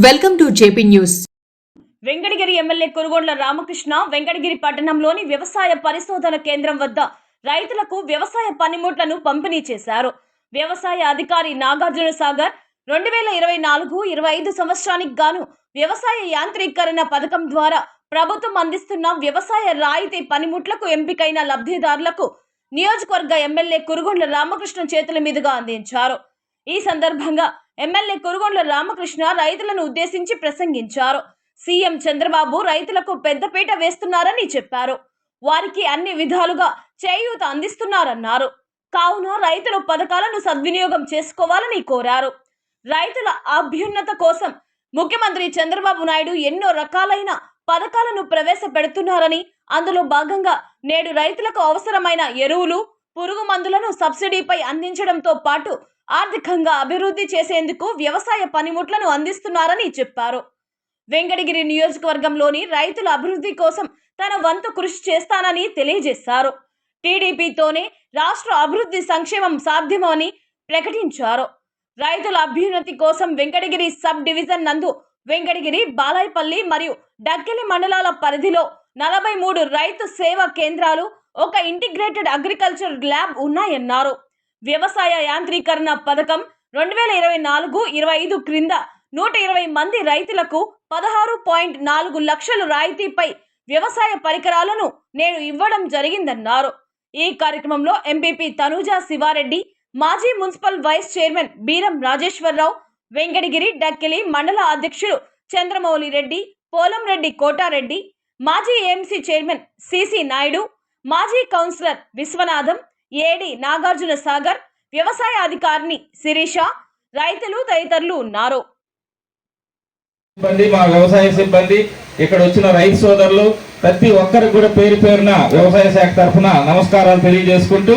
Welcome to JP news. Venkatagiri MLA Kurugondla Ramakrishna Venkatagiri పట్టణంలోని వ్యవసాయ పరిశోధన కేంద్రం వద్ద రైతులకు వ్యవసాయ పనిముట్లను పంపిణీ చేశారు. వ్యవసాయ అధికారి నాగార్జున సాగర్ 2024-25 సంవత్సరానికి గాను వ్యవసాయ యాంత్రీకరణ పథకం ద్వారా ప్రభుత్వం అందిస్తున్న వ్యవసాయ రాయితీ పనిముట్లకు ఎంపికైన లబ్ధిదారులకు నియోజకవర్గ ఎమ్మెల్యే కురుగొండ్ల రామకృష్ణ చేతుల మీదుగా అందించారు. ఈ సందర్భంగా ఎమ్మెల్యే కురుగొండ్ల రామకృష్ణ రైతులను ఉద్దేశించి ప్రసంగించారు. సీఎం చంద్రబాబు రైతులకు పెద్దపీట వేస్తున్నారని చెప్పారు. వారికి అన్ని విధాలుగా చేయూత అందిస్తున్నారన్నారు. కావున రైతులు పథకాలను సద్వినియోగం చేసుకోవాలని కోరారు. రైతుల అభ్యున్నత కోసం ముఖ్యమంత్రి చంద్రబాబు నాయుడు ఎన్నో రకాలైన పథకాలను ప్రవేశపెడుతున్నారని, అందులో భాగంగా నేడు రైతులకు అవసరమైన ఎరువులు, పురుగు మందులను సబ్సిడీపై అందించడంతో పాటు ఆర్థికంగా అభివృద్ధి చేసేందుకు వ్యవసాయ పనిముట్లను అందిస్తున్నారని చెప్పారు. వెంకటగిరి నియోజకవర్గంలోని రైతుల అభివృద్ధి కోసం తన వంతు కృషి చేస్తానని తెలియజేశారు. టీడీపీతోనే రాష్ట్ర అభివృద్ధి సంక్షేమం సాధ్యమని ప్రకటించారు. రైతుల అభ్యున్నతి కోసం వెంకటగిరి సబ్ డివిజన్ నందు వెంకటగిరి, బాలాయపల్లి మరియు డక్కెలి మండలాల పరిధిలో 43 రైతు సేవా కేంద్రాలు, ఒక ఇంటిగ్రేటెడ్ అగ్రికల్చర్ ల్యాబ్ ఉన్నాయన్నారు. వ్యవసాయ యాంత్రీకరణ పథకం 2024-25 క్రింద 120 మంది రైతులకు 16.4 లక్షలు రాయితీపై వ్యవసాయ పరికరాలను నేను ఇవ్వడం జరిగిందన్నారు. ఈ కార్యక్రమంలో ఎంపీపీ తనూజా శివారెడ్డి, మాజీ municipal vice chairman Beeram Rajeswararao, Venkatagiri Dakkili మండల అధ్యక్షులు చంద్రమౌళి రెడ్డి, పోలంరెడ్డి కోటారెడ్డి, మాజీ ఏఎంసీ చైర్మన్ సిసి నాయుడు, మాజీ కౌన్సిలర్ విశ్వనాథం, ఏడి నాగార్జున సాగర్, వ్యవసాయ అధికారిని శిరీష, రైతులు తదితరులు ఉన్నారు. మా వ్యవసాయ సిబ్బంది, ఇక్కడ వచ్చిన రైతు సోదరులు ప్రతి ఒక్కరికి కూడా పేరు పేరున వ్యవసాయ శాఖ తరఫున నమస్కారాలు తెలియజేసుకుంటూ,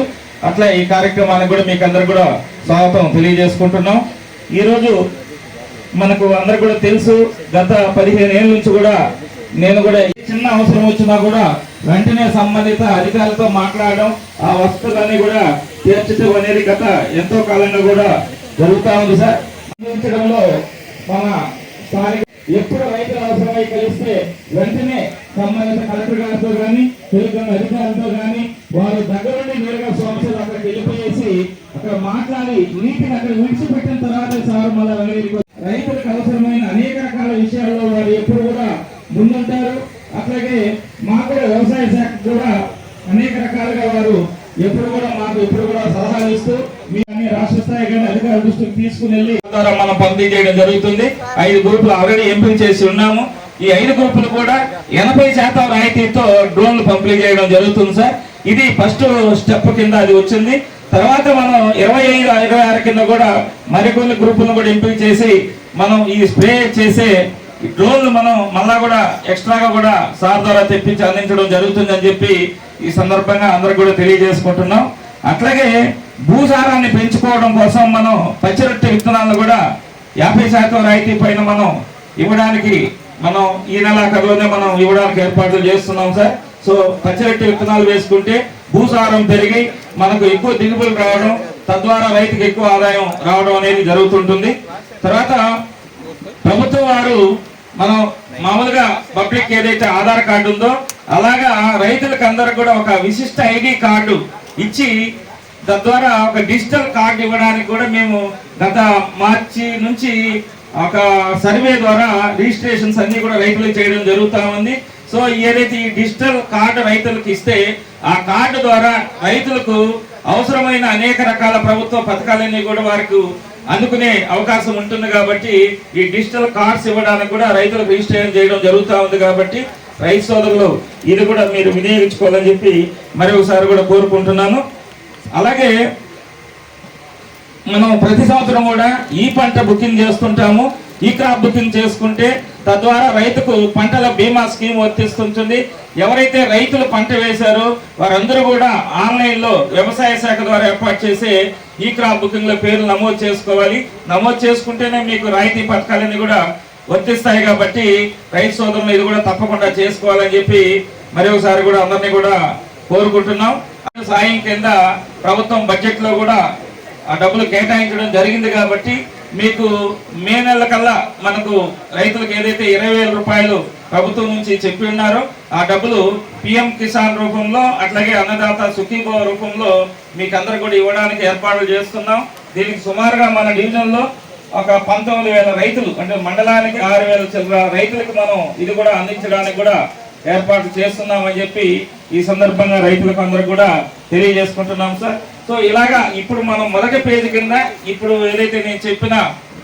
అట్లా ఈ కార్యక్రమానికి కూడా మీకు అందరు కూడా స్వాగతం తెలియజేసుకుంటున్నాం. ఈరోజు మనకు అందరు కూడా తెలుసు, గత 15 ఏళ్ళ నుంచి కూడా నేను కూడా చిన్న అవసరం వచ్చినా కూడా వెంటనే సంబంధిత అధికారులతో మాట్లాడడం, ఆ వస్తువులన్నీ కూడా తీర్చడం అనేది గత ఎంతో కాలంగా కూడా జరుగుతూ ఉంది సార్. అందించడంలో మన స్థానిక ఎప్పుడు రైతుల అవసరమై కలిస్తే వెంటనే సంబంధిత కలెక్టర్ గారితో కానీ, తెలుగు అధికారులతో కానీ వారు దగ్గరుండి నేరుగా సంస్థలు అక్కడికి వెళ్ళిపోయేసి అక్కడ మాట్లాడి నీటిని అక్కడ విడిచిపెట్టిన తర్వాత సార్ మళ్ళీ రైతులకు అవసరమైన అనేక రకాల విషయాల్లో వారు ఎప్పుడు కూడా ముందుంటారు. అట్లాగే మాకు కూడా వ్యవసాయ శాఖ కూడా అనేక రకాలుగా వారు ఎప్పుడు కూడా సలహాలు ఇస్తూ మీ అన్ని రాష్ట్ర స్థాయి కానీ అధికారుల దృష్టికి తీసుకుని వెళ్ళి ద్వారా మనం పంపిణీ చేయడం జరుగుతుంది. 5 గ్రూపులు ఆల్రెడీ ఎంపిక చేసి ఉన్నాము. ఈ 5 గ్రూపులు కూడా 80% రాయితీతో డ్రోన్లు పంపిణీ చేయడం జరుగుతుంది సార్. ఇది ఫస్ట్ స్టెప్ కింద అది వచ్చింది. తర్వాత మనం 25-26 కింద కూడా మరికొన్ని గ్రూపులను కూడా ఎంపిక చేసి మనం ఈ స్ప్రే చేసే డ్రోన్లు మనం మళ్ళా కూడా ఎక్స్ట్రాగా కూడా సార్ ద్వారా తెప్పించి అందించడం జరుగుతుందని చెప్పి ఈ సందర్భంగా అందరికి కూడా తెలియజేసుకుంటున్నాం. అట్లాగే భూసారాన్ని పెంచుకోవడం కోసం మనం పచ్చిరొట్టె విత్తనాలను కూడా 50% రాయితీ పైన మనం ఇవ్వడానికి మనం ఈ నెలాఖరులోనే మనం ఇవ్వడానికి ఏర్పాట్లు చేస్తున్నాం సార్. సో పచ్చిరొట్టె విత్తనాలు వేసుకుంటే భూసారం పెరిగి మనకు ఎక్కువ దిగుబడులు రావడం, తద్వారా రైతుకు ఎక్కువ ఆదాయం రావడం అనేది జరుగుతుంటుంది. తర్వాత ప్రభుత్వం వారు మనం మామూలుగా పబ్లిక్ ఏదైతే ఆధార్ కార్డు ఉందో అలాగా రైతులకు అందరికి కూడా ఒక విశిష్ట ఐడి కార్డు ఇచ్చి తద్వారా ఒక డిజిటల్ కార్డు ఇవ్వడానికి కూడా మేము గత మార్చి నుంచి ఒక సర్వే ద్వారా రిజిస్ట్రేషన్స్ అన్ని కూడా రైతులకు చేయడం జరుగుతూ ఉంది. సో ఏదైతే ఈ డిజిటల్ కార్డు రైతులకు ఇస్తే ఆ కార్డు ద్వారా రైతులకు అవసరమైన అనేక రకాల ప్రభుత్వ పథకాలన్నీ కూడా వారికి అందుకునే అవకాశం ఉంటుంది. కాబట్టి ఈ డిజిటల్ కార్డ్స్ ఇవ్వడానికి కూడా రైతులకు రిజిస్ట్రేషన్ చేయడం జరుగుతూ ఉంది. కాబట్టి రైతు సోదరులు ఇది కూడా మీరు వినియోగించుకోవాలని చెప్పి మరొకసారి కూడా కోరుకుంటున్నాను. అలాగే మనం ప్రతి సంవత్సరం కూడా ఈ పంట బుకింగ్ చేస్తుంటాము. ఈ క్రాప్ బుకింగ్ చేసుకుంటే తద్వారా రైతుకు పంటల బీమా స్కీమ్ వర్తిస్తుంటుంది. ఎవరైతే రైతులు పంట వేశారో వారందరూ కూడా ఆన్లైన్లో వ్యవసాయ శాఖ ద్వారా ఏర్పాటు చేసే ఈ క్రాప్ బుకింగ్లో పేర్లు నమోదు చేసుకోవాలి. నమోదు చేసుకుంటేనే మీకు రాయితీ పథకాలన్నీ కూడా వర్తిస్తాయి. కాబట్టి రైతు సోదరులు ఇది కూడా తప్పకుండా చేసుకోవాలని చెప్పి మరొకసారి కూడా అందరినీ కూడా కోరుకుంటున్నాం. సాయం కింద ప్రభుత్వం బడ్జెట్లో కూడా ఆ డబ్బులు కేటాయించడం జరిగింది. కాబట్టి మీకు మే నెల కల్లా మనకు రైతులకు ఏదైతే 20,000 రూపాయలు ప్రభుత్వం నుంచి చెప్పి ఉన్నారో ఆ డబ్బులు పిఎం కిసాన్ రూపంలో అట్లాగే అన్నదాత సుఖీభవ రూపంలో మీకు అందరు కూడా ఇవ్వడానికి ఏర్పాట్లు చేస్తున్నాం. దీనికి సుమారుగా మన డివిజన్లో ఒక 19,000 రైతులు అంటే మండలానికి 6,000 చిల్లర రైతులకు మనం ఇది కూడా అందించడానికి కూడా ఏర్పాటు చేస్తున్నామని చెప్పి ఈ సందర్భంగా రైతులకు అందరూ కూడా తెలియజేసుకుంటున్నాం సార్. సో ఇలాగా ఇప్పుడు మనం మొదటి పేజీ కింద ఇప్పుడు ఏదైతే నేను చెప్పిన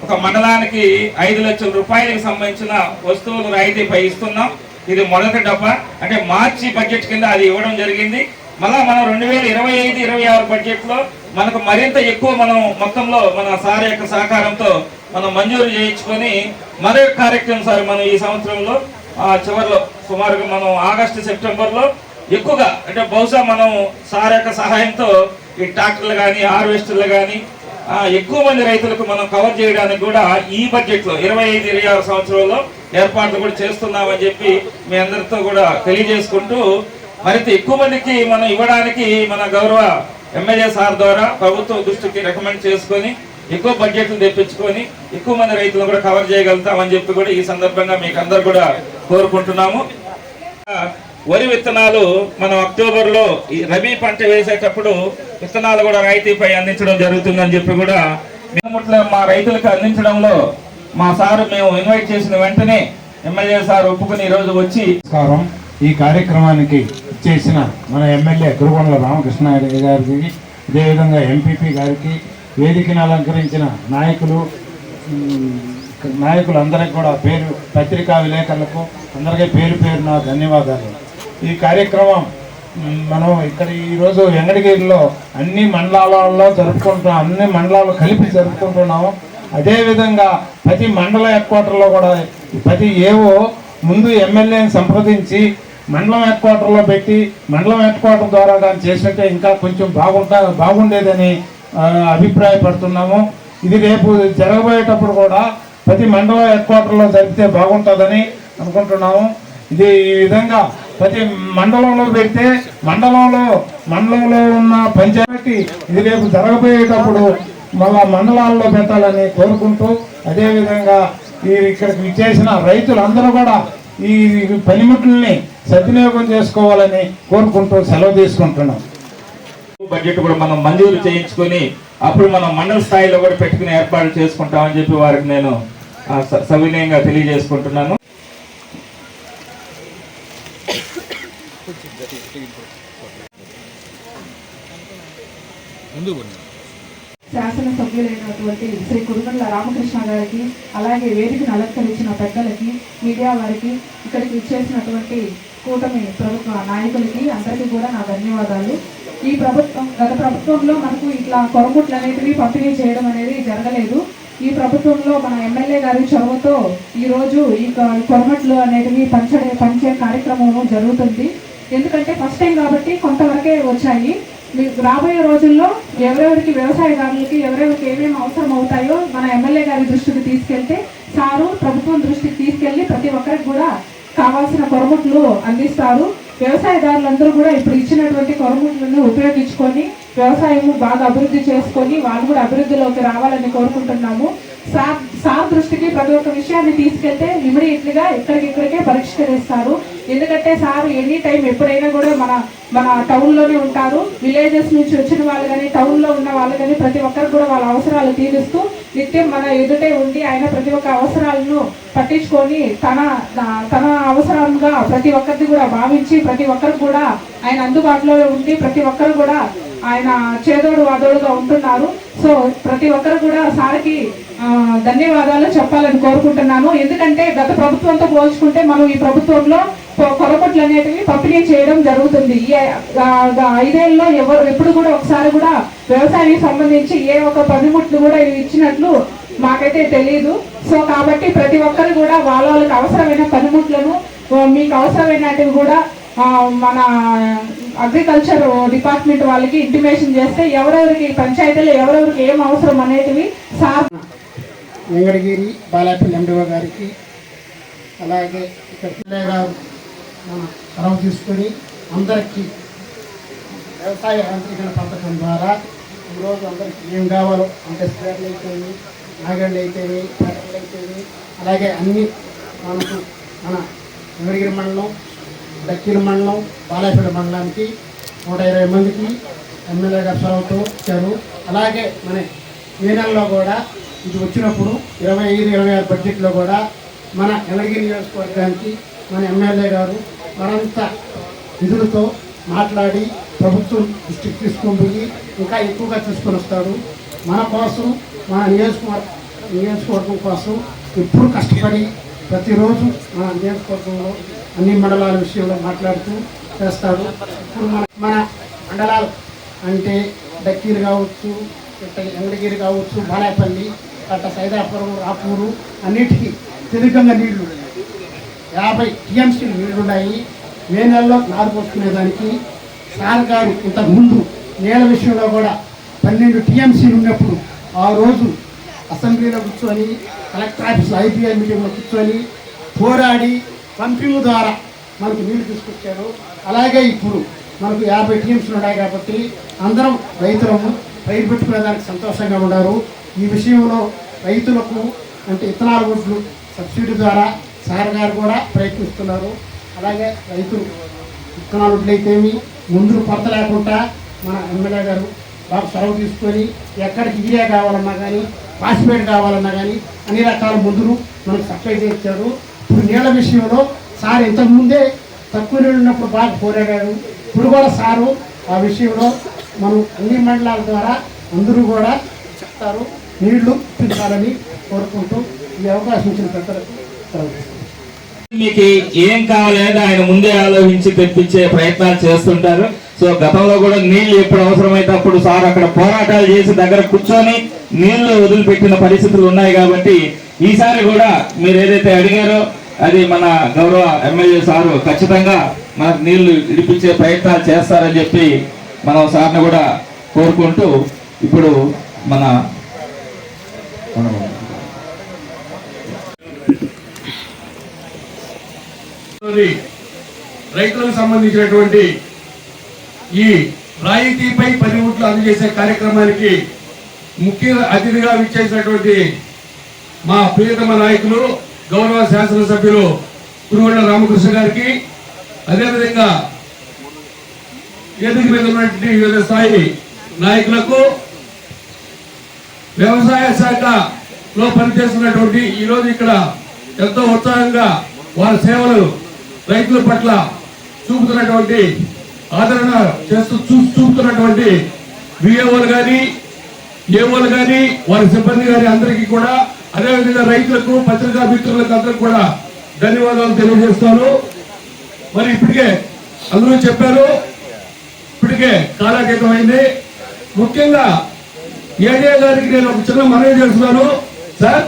ఒక మండలానికి 5 లక్షల రూపాయలకు సంబంధించిన వస్తువులు రాయితీపై ఇస్తున్నాం. ఇది మొదటి డబ్బా అంటే మార్చి బడ్జెట్ కింద అది ఇవ్వడం జరిగింది. మళ్ళా మనం 2025-26 బడ్జెట్ లో మనకు మరింత ఎక్కువ మనం మొత్తంలో మన సార్ యొక్క సహకారంతో మనం మంజూరు చేయించుకొని మరొక కార్యక్రమం సార్ మనం ఈ సంవత్సరంలో చివరిలో సుమారుగా మనం ఆగస్టు సెప్టెంబర్లో ఎక్కువగా అంటే బహుశా మనం సార్ యొక్క సహాయంతో ఈ ట్రాక్టర్లు కానీ హార్వెస్టర్లు కానీ ఎక్కువ మంది రైతులకు మనం కవర్ చేయడానికి కూడా ఈ బడ్జెట్లో 25-26 సంవత్సరంలో ఏర్పాట్లు కూడా చేస్తున్నామని చెప్పి మీ అందరితో కూడా తెలియజేసుకుంటూ మరింత ఎక్కువ మందికి మనం ఇవ్వడానికి మన గౌరవ ఎమ్మెల్యే సార్ ద్వారా ప్రభుత్వ దృష్టికి రికమెండ్ చేసుకొని ఎక్కువ బడ్జెట్లు తెప్పించుకొని ఎక్కువ మంది రైతులను కూడా కవర్ చేయగలుగుతామని చెప్పి కూడా ఈ సందర్భంగా మీకు అందరు కూడా కోరుకుంటున్నాము. వరి విత్తనాలు మనం అక్టోబర్లో ఈ రబీ పంట వేసేటప్పుడు విత్తనాలు కూడా రాయితీపై అందించడం జరుగుతుందని చెప్పి కూడా మా రైతులకు అందించడంలో మా సారు మేము ఇన్వైట్ చేసిన వెంటనే ఎమ్మెల్యే సార్ ఒప్పుకుని ఈరోజు వచ్చి ఈ కార్యక్రమానికి చేసిన మన ఎమ్మెల్యే కురుగొండ్ల రామకృష్ణారెడ్డి గారికి, అదేవిధంగా ఎంపీపీ గారికి, వేదికను అలంకరించిన నాయకులందరికీ కూడా పత్రికా విలేకరులకు అందరికీ పేరు పేరున ధన్యవాదాలు. ఈ కార్యక్రమం మనం ఇక్కడ ఈరోజు వెంకటగిరిలో అన్ని మండలాలలో జరుపుకుంటున్నాం, అన్ని మండలాలు కలిపి జరుపుకుంటున్నాము. అదేవిధంగా ప్రతి మండల హెడ్ క్వార్టర్లో కూడా ప్రతి ఏవో ముందు ఎమ్మెల్యేని సంప్రదించి మండలం హెడ్ క్వార్టర్లో పెట్టి మండలం హెడ్ క్వార్టర్ ద్వారా కానీ చేసినట్టే ఇంకా కొంచెం బాగుండేదని అభిప్రాయపడుతున్నాము. ఇది రేపు జరగబోయేటప్పుడు కూడా ప్రతి మండలం హెడ్ క్వార్టర్లో జరిపితే బాగుంటుందని అనుకుంటున్నాము. ఇది ఈ విధంగా ప్రతి మండలంలో పెడితే మండలంలో ఉన్న పంచాయతీ ఇది రేపు జరగబోయేటప్పుడు మళ్ళా మండలాల్లో పెట్టాలని కోరుకుంటూ, అదేవిధంగా ఇక్కడికి చేసిన రైతులందరూ కూడా ఈ పనిముట్లని సద్వినియోగం చేసుకోవాలని కోరుకుంటూ సెలవు తీసుకుంటున్నాం. బడ్జెట్ కూడా మనం మంజూరు చేయించుకొని అప్పుడు మనం మండల స్థాయిలో కూడా పెట్టుకుని ఏర్పాటు చేసుకుంటామని చెప్పి వారికి నేను సవినయంగా తెలియజేసుకుంటున్నాను. శాసనసభ్యులైనటువంటి శ్రీ కురుగొండ్ల రామకృష్ణ గారికి, అలాగే వేదికను అలంకరించిన పెద్దలకి, మీడియా వారికి, ఇక్కడికి ఇచ్చేసినటువంటి కూటమి ప్రభుత్వ నాయకులకి అందరికీ కూడా నా ధన్యవాదాలు. ఈ గత ప్రభుత్వంలో మనకు ఇట్లా కొరముట్లు అనేటివి పంపిణీ చేయడం అనేది జరగలేదు. ఈ ప్రభుత్వంలో మన ఎమ్మెల్యే గారి చొరవతో ఈరోజు ఈ కొరమట్లు అనేటివి పంచే కార్యక్రమం జరుగుతుంది. ఎందుకంటే ఫస్ట్ టైం కాబట్టి కొంతవరకే వచ్చాయి. రాబోయే రోజుల్లో ఎవరెవరికి వ్యవసాయదారులకి ఎవరెవరికి ఏమేమి అవసరం అవుతాయో మన ఎమ్మెల్యే గారి దృష్టికి తీసుకెళ్తే సారు ప్రభుత్వం దృష్టికి తీసుకెళ్లి ప్రతి ఒక్కరికి కూడా కావాల్సిన కొరముట్లు అందిస్తారు. వ్యవసాయదారులందరూ కూడా ఇప్పుడు ఇచ్చినటువంటి కొరముట్లను ఉపయోగించుకొని వ్యవసాయము బాగా అభివృద్ధి చేసుకొని వాళ్ళు కూడా అభివృద్ధిలోకి రావాలని కోరుకుంటున్నాము. సార్ దృష్టికి ప్రతి ఒక్క విషయాన్ని తీసుకెళ్తే ఇమ్మీడియట్లీగా ఇక్కడికే పరిష్కరిస్తారు. ఎందుకంటే సార్ ఎనీ టైం ఎప్పుడైనా కూడా మన టౌన్లోనే ఉంటారు. విలేజెస్ నుంచి వచ్చిన వాళ్ళు కానీ టౌన్లో ఉన్న వాళ్ళు కానీ ప్రతి ఒక్కరు కూడా వాళ్ళ అవసరాలు తీరుస్తూ నిత్యం మన ఎదుటే ఉండి ఆయన ప్రతి ఒక్క అవసరాలను పట్టించుకొని తన అవసరంగా ప్రతి ఒక్కరిది కూడా భావించి ప్రతి ఒక్కరు కూడా ఆయన అందుబాటులో ఉండి ప్రతి ఒక్కరు కూడా ఆయన చేదోడు వాదోడుగా ఉంటున్నారు. సో ప్రతి ఒక్కరు కూడా సార్కి ధన్యవాదాలు చెప్పాలని కోరుకుంటున్నాను. ఎందుకంటే గత ప్రభుత్వంతో పోల్చుకుంటే మనం ఈ ప్రభుత్వంలో కొరపట్లు అనేటివి పంపిణీ చేయడం జరుగుతుంది. ఈ 5 ఏళ్ళలో ఎప్పుడు కూడా ఒకసారి కూడా వ్యవసాయానికి సంబంధించి ఏ ఒక్క పనిముట్లు కూడా ఇచ్చినట్లు మాకైతే తెలియదు. సో కాబట్టి ప్రతి ఒక్కరు కూడా వాళ్ళకి అవసరమైన పనిముట్లను మీకు అవసరమైనటివి కూడా మన అగ్రికల్చర్ డిపార్ట్మెంట్ వాళ్ళకి ఇంటిమేషన్ చేస్తే ఎవరెవరికి పంచాయతీలో ఎవరెవరికి ఏం అవసరం అనేటివి సార్ వెంకటగిరి బాలాపల్లి ఎండిఓ గారికి, అలాగే ఇక్కడ గారు చొరవ తీసుకొని అందరికీ వ్యవసాయ యాంత్రీకరణ పథకం ద్వారా ఈరోజు అందరికీ ఏం కావాలో అంటే స్ప్రేర్లు అయితేమి నాగండి అయితేవి పట్టలు అయితేవి అలాగే అన్ని మనకు మన వెంకటగిరి మండలం దక్కీల మండలం బాలాపేట మండలానికి 120 మందికి ఎమ్మెల్యే గారు చొరవతో ఇచ్చారు. అలాగే మన మే నెలలో కూడా ఇది వచ్చినప్పుడు 25-26 బడ్జెట్లో కూడా మన వెంకటగిరి నియోజకవర్గానికి మన ఎమ్మెల్యే గారు మరింత నిధులతో మాట్లాడి ప్రభుత్వం దృష్టికి తీసుకొని పోయి ఇంకా ఎక్కువగా తీసుకొని వస్తాడు. మన కోసం మన నియోజకవర్గం కోసం ఎప్పుడు కష్టపడి ప్రతిరోజు మన నియోజకవర్గంలో అన్ని మండలాల విషయంలో మాట్లాడుతూ చేస్తాడు. ఇప్పుడు మన మండలాలు అంటే దక్కీలు కావచ్చు, వెంకటగిరి కావచ్చు, బాలాపల్లి, అట్ట సైదాపురం, రాపూరు అన్నిటికీ అత్యధికంగా నీళ్లు 50 టీఎంసీలు నీళ్లున్నాయి. మే నెలలో నారు పోసుకునేదానికి సార్ గారు ఇంతకుముందు నీళ్ళ విషయంలో కూడా 12 టీఎంసీలు ఉన్నప్పుడు ఆ రోజు అసెంబ్లీలో కూర్చొని కలెక్టర్ ఆఫీస్లో ఐపీఎల్ మీటింగ్లో కూర్చొని పోరాడి పంపింగ్ ద్వారా మనకు నీళ్లు తీసుకొచ్చారు. అలాగే ఇప్పుడు మనకు 50 టీఎంసీలు ఉన్నాయి కాబట్టి అందరం రైతులము పైరు పెట్టుకునేదానికి సంతోషంగా ఉన్నారు. ఈ విషయంలో రైతులకు అంటే ఇత్తనాల గుడ్లు సబ్సిడీ ద్వారా సార్ గారు కూడా ప్రయత్నిస్తున్నారు. అలాగే రైతులు విత్తనాలు వడ్లయితేమి ముందు కొరత లేకుండా మన ఎమ్మెల్యే గారు బాగా చొరవ తీసుకొని ఎక్కడికి యూరియా కావాలన్నా కానీ ఫాస్ఫేట్ కావాలన్నా కానీ అన్ని రకాల మందులు మనకు సప్లై చేయించారు. ఇప్పుడు నీళ్ళ విషయంలో సార్ ఇంతకుముందే తక్కువ నీళ్ళు ఉన్నప్పుడు బాగా పోరాడారు. ఇప్పుడు కూడా సారు ఆ విషయంలో మనం అన్ని మండలాల ద్వారా అందరూ కూడా చెప్తారు. నీళ్లు పెంచాలని కోరుకుంటూ ఈ అవకాశం ఇచ్చిన పెద్దలకు మీకు ఏం కావాలనేది ఆయన ముందే ఆలోచించి తెప్పించే ప్రయత్నాలు చేస్తుంటారు. సో గతంలో కూడా నీళ్లు ఎప్పుడు అవసరమైతే అప్పుడు సార్ అక్కడ పోరాటాలు చేసి దగ్గర కూర్చొని నీళ్లు వదిలిపెట్టిన పరిస్థితులు ఉన్నాయి. కాబట్టి ఈసారి కూడా మీరు ఏదైతే అడిగారో అది మన గౌరవ ఎమ్మెల్యే సారు ఖచ్చితంగా మనకు నీళ్లు ఇడిపించే ప్రయత్నాలు చేస్తారని చెప్పి మనం సార్ని కూడా కోరుకుంటూ ఇప్పుడు మన రైతులకు సంబంధించినటువంటి ఈ రాయితీపై పనిముట్లు అందజేసే కార్యక్రమానికి ముఖ్య అతిథిగా విచ్చేసినటువంటి మా ప్రియతమ నాయకులు గౌరవ శాసనసభ్యులు కురుగొండ్ల రామకృష్ణ గారికి, అదేవిధంగా వేదిక మీద ఉన్నటువంటి వివిధ స్థాయి నాయకులకు, వ్యవసాయ శాఖలో పనిచేస్తున్నటువంటి ఈరోజు ఇక్కడ ఎంతో ఉత్సాహంగా వారి సేవలు రైతుల పట్ల చూపుతున్నటువంటి ఆదరణ చూపుతున్నటువంటి విఏఓలు కానీ ఏఓలు కానీ వారి సిబ్బంది కానీ అందరికీ కూడా, అదేవిధంగా రైతులకు పత్రికా మిత్రులకు అందరికి కూడా ధన్యవాదాలు తెలియజేస్తాను. మరి ఇప్పటికే అందరూ చెప్పారు, ఇప్పటికే కాలాతీతం అయింది. ముఖ్యంగా ఏడే గారికి నేను ఒక చిన్న మనవి చేస్తున్నాను. సార్,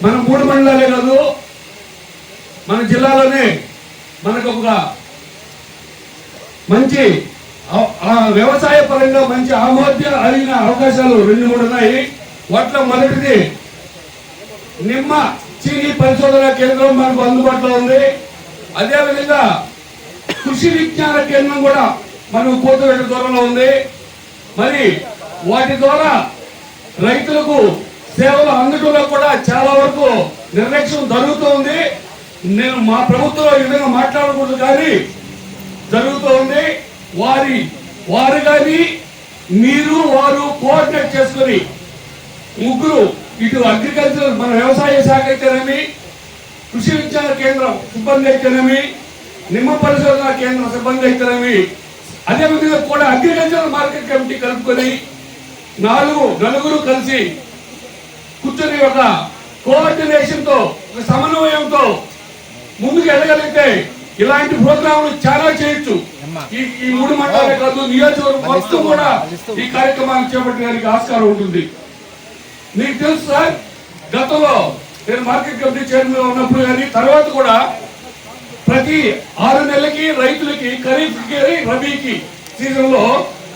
మన 3 మండలాలే కాదు, మన జిల్లాలోనే మనకు ఒక మంచి వ్యవసాయ పరంగా మంచి అయిన అవకాశాలు 2-3 ఉన్నాయి. వాటిలో మొదటిది నిమ్మ చీనీ పరిశోధన కేంద్రం మనకు అందుబాటులో ఉంది. అదేవిధంగా కృషి విజ్ఞాన కేంద్రం కూడా మనకు కోతవేట దూరంలో ఉంది. మరి వాటి ద్వారా రైతులకు సేవలు అందడంలో కూడా చాలా వరకు నిర్లక్ష్యం జరుగుతూ ఉంది. నేను మా ప్రభుత్వం ఈ విధంగా మాట్లాడకూడదు కానీ జరుగుతూ ఉంది. వారు కానీ మీరు వారు కోఆర్డినేట్ చేసుకుని ముగ్గురు, ఇటు అగ్రికల్చర్ మన వ్యవసాయ శాఖ అయితేనేమి, కృషి విజ్ఞాన కేంద్రం సిబ్బంది అయితేనేమి, నిమ్మ పరిశోధన కేంద్రం సిబ్బంది అయితేనేమి, అదేవిధంగా కూడా అగ్రికల్చర్ మార్కెట్ కమిటీ కలుపుకొని నలుగురు కలిసి కూర్చొని ఒక కోఆర్డినేషన్ తో, ఒక సమన్వయంతో ముందుకు ఎదగలిగితే ఇలాంటి ప్రోగ్రాంలు చాలా చేయొచ్చు. ఈ 3 మండలాలే కాదు, నియోజకవర్గం మొత్తం కూడా ఈ కార్యక్రమాన్ని చేపట్టడానికి ఆస్కారం ఉంటుంది. మీకు తెలుసు సార్, గతంలో నేను మార్కెట్ కమిటీ చైర్మన్ ఉన్నప్పుడు కానీ తర్వాత కూడా ప్రతి 6 నెలలకి రైతులకి ఖరీఫ్ కి రబీకి సీజన్ లో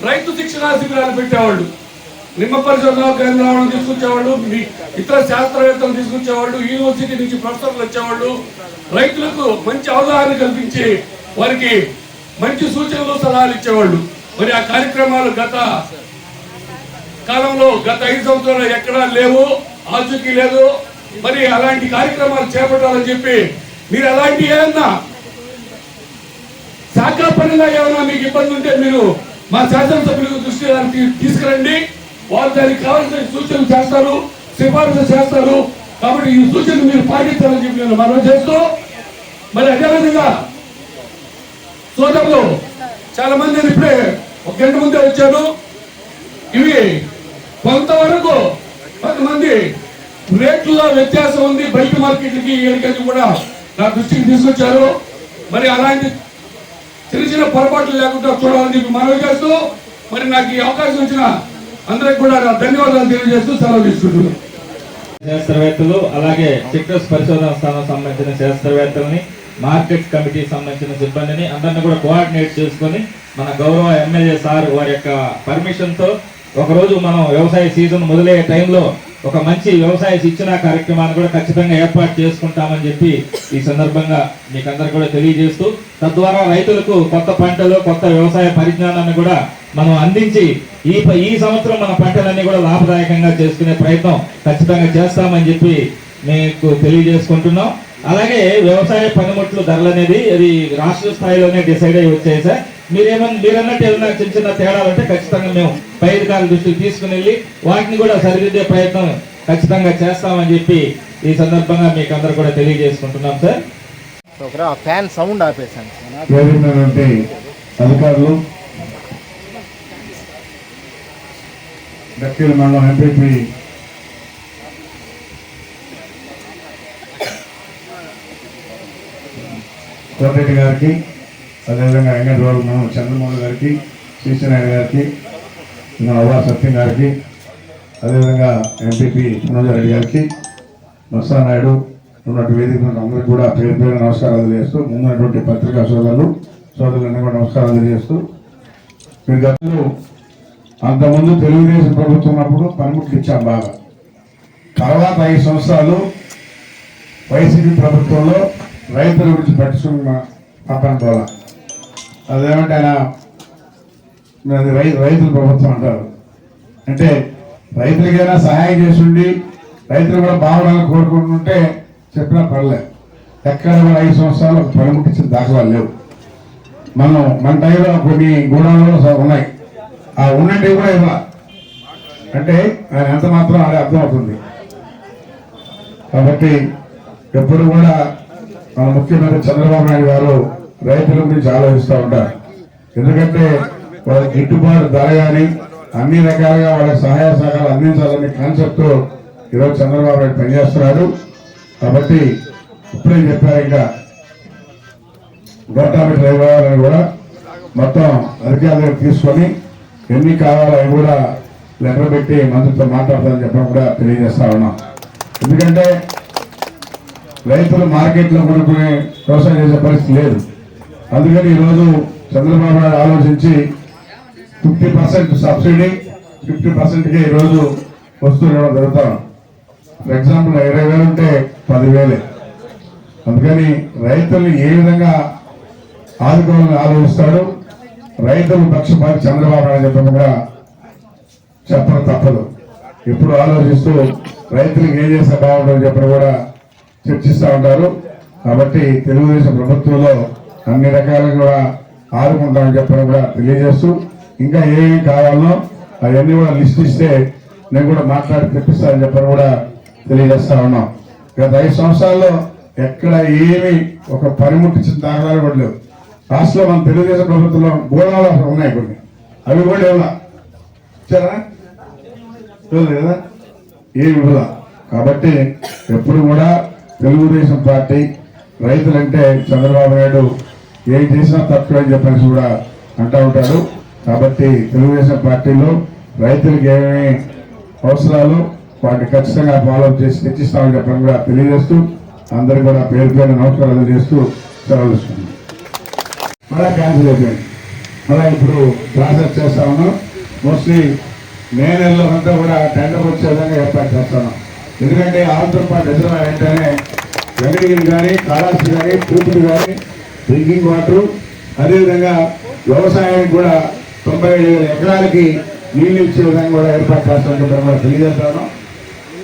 రైతు శిక్షణా శిబిరాలు పెట్టేవాళ్ళు. నిమ్మ పరిశోధన కేంద్రాలను తీసుకొచ్చేవాళ్ళు, ఇతర శాస్త్రవేత్తలు తీసుకొచ్చేవాళ్ళు, యూనివర్సిటీ నుంచి ప్రొఫెసర్లు వచ్చేవాళ్ళు. రైతులకు మంచి అవగాహన కల్పించి వారికి మంచి సూచనలు సలహాలు ఇచ్చేవాళ్ళు. మరి ఆ కార్యక్రమాలు గత కాలంలో గత 5 సంవత్సరాలు ఎక్కడా లేవు, ఆచూకీ లేదు. మరి అలాంటి కార్యక్రమాలు చేపట్టాలని చెప్పి మీరు అలాంటి ఏమన్నా శాఖాపరంగా ఏమైనా మీకు ఇబ్బంది ఉంటే మీరు మా శాసనసభ్యులకు దృష్టి తీసుకురండి. వారు దానికి కావాల్సిన సూచనలు చేస్తారు, సిఫారసు చేస్తారు. కాబట్టి ఈ సూచనలు మీరు పాటించాలని చెప్పి నేను మనవి చేస్తూ, మరి అదేవిధంగా సోదరులు చాలా మంది ఇప్పుడే 1 గంట ముందే వచ్చారు. ఇవి కొంతవరకు కొంతమంది రేట్లలో వ్యత్యాసం ఉంది, బయట మార్కెట్లకి ఏడికకి కూడా నా దృష్టికి తీసుకొచ్చారు. మరి అలాంటి చిన్న చిన్న పొరపాట్లు లేకుండా చూడాలని చెప్పి మనవి చేస్తూ, మరి నాకు ఈ అవకాశం ఇచ్చిన అందరికి కూడా ధన్యవాదాలు తెలియజేస్తూ సెలవు తీసుకుంటున్నాను. శాస్త్రవేత్తలు అలాగే చిక్టస్ పరిశోధన స్థానం సంబంధించిన శాస్త్రవేత్తలని, మార్కెట్ కమిటీ సంబంధించిన సిబ్బందిని అందరిని కూడా కోఆర్డినేట్ చేసుకొని మన గౌరవ ఎమ్మెల్యే సార్ వారి యొక్క పర్మిషన్ తో ఒకరోజు మనం వ్యవసాయ సీజన్ మొదలయ్యే టైంలో ఒక మంచి వ్యవసాయ శిక్షణ కార్యక్రమాన్ని కూడా ఖచ్చితంగా ఏర్పాటు చేసుకుంటామని చెప్పి ఈ సందర్భంగా మీకు అందరు కూడా తెలియజేస్తూ, తద్వారా రైతులకు కొత్త పంటలు కొత్త వ్యవసాయ పరిజ్ఞానాన్ని కూడా మనం అందించి ఈ సంవత్సరం మన పంటలన్నీ కూడా లాభదాయకంగా చేసుకునే ప్రయత్నం ఖచ్చితంగా చేస్తామని చెప్పి మీకు తెలియజేసుకుంటున్నాం. అలాగే వ్యవసాయ పనిముట్లు ధరలు అనేది అది రాష్ట్ర స్థాయిలోనే డిసైడ్ అయ్యి వచ్చాయి సార్. మీరన్నట్టు ఏదైనా చిన్న చిన్న తేడాలు ఉంటే ఖచ్చితంగా మేము పై అధికారుల దృష్టికి తీసుకుని వెళ్ళి వాటిని కూడా సరిదిద్దే ప్రయత్నం ఖచ్చితంగా చేస్తామని చెప్పి ఈ సందర్భంగా మీకు అందరు కూడా తెలియజేసుకుంటున్నాం సార్. Fan sound ఆపేసాను. అధికారులు, దక్షిణ మండలం ఎంపీపీ కోటరెడ్డి గారికి, అదేవిధంగా వెంకటరావు చంద్రమోహన్ గారికి, శ్రీనారాయణ గారికి, అవ్వా సత్యం గారికి, అదేవిధంగా ఎంపీపీ మనోజరెడ్డి గారికి, మస్తానాయుడు ఉన్నటువంటి వేదిక అందరికీ కూడా పేరు పేరు నమస్కారాలు తెలియజేస్తూ, ముందున్నటువంటి పత్రికా సోదరులన్నీ కూడా నమస్కారాలు తెలియజేస్తూ, మీరు గతంలో అంతకుముందు తెలుగుదేశం ప్రభుత్వం ఉన్నప్పుడు పనిముట్లు ఇచ్చాం బాగా. తర్వాత 5 సంవత్సరాలు వైసీపీ ప్రభుత్వంలో రైతుల గురించి పట్టించుకున్న పక్కన పోలా. అదేమంటే ఆయన రైతుల ప్రభుత్వం అంటారు. అంటే రైతులకైనా సహాయం చేసి రైతులు కూడా బాగుండాలని కోరుకుంటుంటే చెప్పినా పర్లేదు. ఎక్కడ కూడా 5 సంవత్సరాలు పనిముట్టించిన దాఖలాలు లేవు. మన టైంలో కొన్ని గూడాలు ఉన్నాయి, ఆ ఉన్నట్టు కూడా ఇవ్వాలి. అంటే ఆయన ఎంత మాత్రం అదే అర్థమవుతుంది. కాబట్టి ఎప్పుడు కూడా మన ముఖ్యమంత్రి చంద్రబాబు నాయుడు గారు రైతుల గురించి ఆలోచిస్తూ ఉంటారు. ఎందుకంటే వాళ్ళకి గిట్టుబాటు ధర కానీ అన్ని రకాలుగా వాళ్ళకి సహాయ సహకారాలు అందించాలనే కాన్సెప్ట్ ఈరోజు చంద్రబాబు నాయుడు పనిచేస్తున్నాడు. కాబట్టి ఇప్పుడే చెప్పారు, ఇంకా గవర్నమెంట్ ఇవ్వాలని కూడా మొత్తం అధికారులు తీసుకొని ఎన్ని కావాలో అవి కూడా లెటర్ పెట్టి మంత్రితో మాట్లాడతారని చెప్పడం కూడా తెలియజేస్తా ఉన్నాం. ఎందుకంటే రైతులు మార్కెట్లో కొనుక్కునే వ్యవసాయం చేసే పరిస్థితి లేదు. అందుకని ఈరోజు చంద్రబాబు నాయుడు ఆలోచించి 50% సబ్సిడీ, 50%కే ఈరోజు వస్తువులు ఇవ్వడం జరుగుతాం. ఫర్ ఎగ్జాంపుల్ 20,000 ఉంటే 10,000. అందుకని రైతుల్ని ఏ విధంగా ఆదుకోవాలని ఆలోచిస్తాడు. రైతుల పక్షపాతి చంద్రబాబు నాయుడు చెప్పడం కూడా చెప్పడం తప్పదు. ఎప్పుడు ఆలోచిస్తూ రైతులకు ఏం చేస్తే బాగుంటుందని చెప్పడం కూడా చర్చిస్తూ ఉంటారు. కాబట్టి తెలుగుదేశం ప్రభుత్వంలో అన్ని రకాలుగా కూడా ఆదుకుంటామని చెప్పడం కూడా తెలియజేస్తూ, ఇంకా ఏమేమి కావాలనో అవన్నీ కూడా లిస్ట్ ఇస్తే నేను కూడా మాట్లాడి తెప్పిస్తానని చెప్పడం కూడా తెలియజేస్తా ఉన్నాం. గత 5 సంవత్సరాల్లో ఎక్కడ ఏమి ఒక పనిముట్టించిన దాఖలాలు కూడా లేవు. రాష్ట్రంలో మన తెలుగుదేశం ప్రభుత్వంలో గోళాలు ఉన్నాయి కొన్ని, అవి కూడా ఇవ్వాల ఇచ్చారా కదా, ఏమి ఇవ్వాల. కాబట్టి ఎప్పుడు కూడా తెలుగుదేశం పార్టీ రైతులంటే చంద్రబాబు నాయుడు ఏం చేసినా తక్కువని చెప్పేసి కూడా అంటూ ఉంటారు. కాబట్టి తెలుగుదేశం పార్టీలో రైతులకు ఏమేమి అవసరాలు వాటిని ఖచ్చితంగా ఫాలోఅప్ చేసి తెచ్చిస్తామని చెప్పడం కూడా తెలియజేస్తూ, అందరూ కూడా పేరు పేరు నమస్కారాలు చేస్తూ సెలవు తీసుకుంటున్నాం. మళ్ళీ క్యాన్సిల్ అయిపోయింది. మళ్ళీ ఇప్పుడు ప్రాసెస్ చేస్తా ఉన్నాం. మోస్ట్లీ మే నెలలో అంతా కూడా టెండర్ వచ్చే విధంగా ఏర్పాటు చేస్తున్నాం. ఎందుకంటే ఆంధ్ర పార్టీ రిజర్వాయర్ అంటేనే వెంకటగిరి కానీ, కాళహస్తి కానీ, కూతురు కానీ, డ్రింకింగ్ వాటర్, అదేవిధంగా వ్యవసాయానికి కూడా 95,000 ఎకరాలకి నీళ్ళు ఇచ్చే విధంగా కూడా ఏర్పాటు చేస్తామని కూడా తెలియజేస్తాను.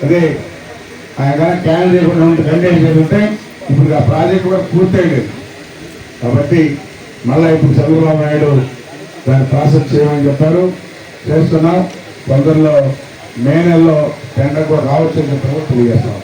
అదే ఆయన క్యాన్ చేయకుండా ఉంటే కంటెంట్ చేస్తుంటే ఇప్పుడు ఆ ప్రాజెక్ట్ కూడా పూర్తయ్యలేదు. కాబట్టి మళ్ళీ ఇప్పుడు చంద్రబాబు నాయుడు దాన్ని ప్రాసెస్ చేయమని చెప్పారు, చేస్తున్నాం. తొందరలో మే నెలలో టెండర్ కూడా రావచ్చు అని చెప్పి కూడా తెలియజేస్తాం.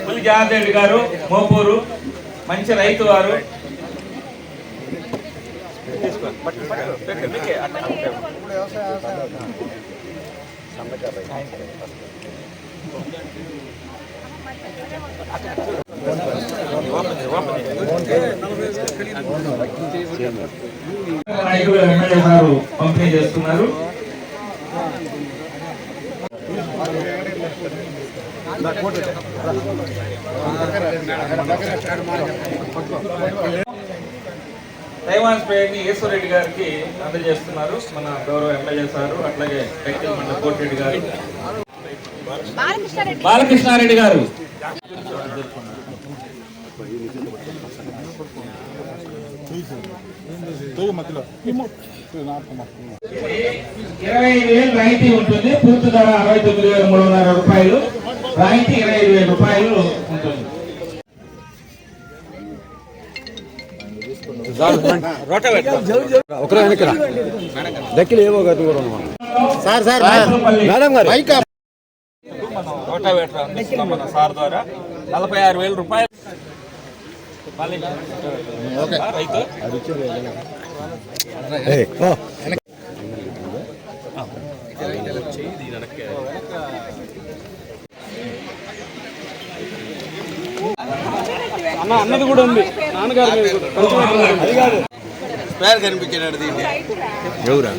పులి జానరెడ్డి గారు మోపూరు, మంచి రైతు వారు. నాయకులు ఎమ్మెల్యే గారు పంపిణీ చేస్తున్నారు. తైవాన్ స్ప్రేని ఈశ్వరరెడ్డి గారికి అందజేస్తున్నారు మన గౌరవ ఎమ్మెల్యే సారు. అట్లాగే టెక్నికల్ మండలి కోటిరెడ్డి గారు, బాలకృష్ణారెడ్డి గారు. 25,000 రాయితీ ఉంటుంది. పూర్తి ధర 69,300 రూపాయలు. రాయితీ 25,000 రూపాయలు ఉంటుంది. రోటావేటర్ అందిస్తున్నాం మన సార్ ద్వారా 46,000 రూపాయలు. రైతు అన్నది కూడా ఉంది. నాన్నగారు స్పేర్ కనిపించాడు. దీన్ని ఎవరా